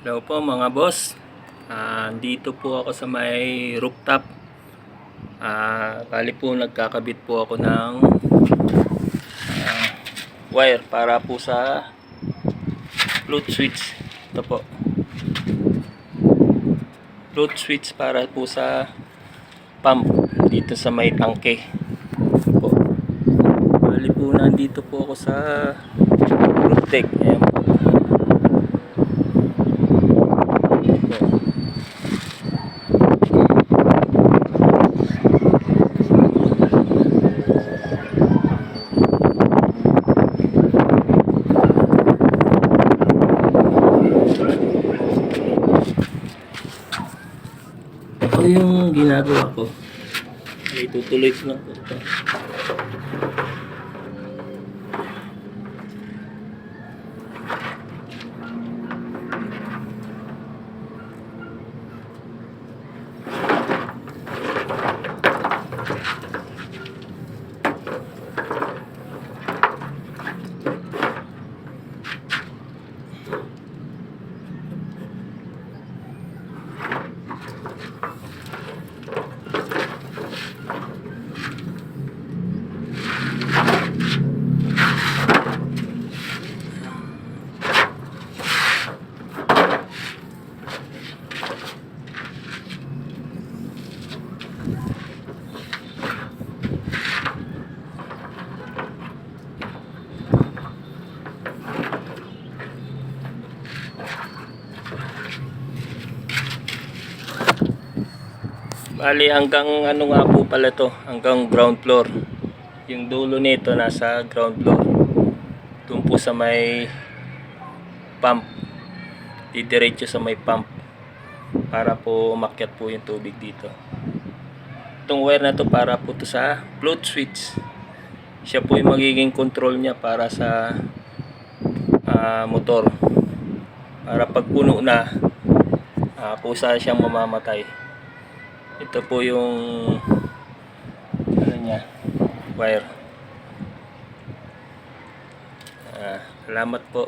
Hello po mga boss. Dito po ako sa may rooftop. Bali po nagkakabit po ako ng wire para po sa float switch. Ito po. Float switch para po sa pump dito sa may tangke. Po. Bali po nandito po ako sa roof deck. Ayan po. Ito yung ginagawa ko. Ay, tutuloy ko lang po ito. Bali hanggang ano nga po pala to, hanggang ground floor. Yung dulo nito nasa ground floor. Doon po sa may pump. Didiretso sa may pump para po umakyat po yung tubig dito. Itong wire na to para po to sa float switch. Siya po yung magiging control niya para sa motor. Para pag puno na, pusa siyang mamamatay. Ito po yung ano niya, wire. Salamat po.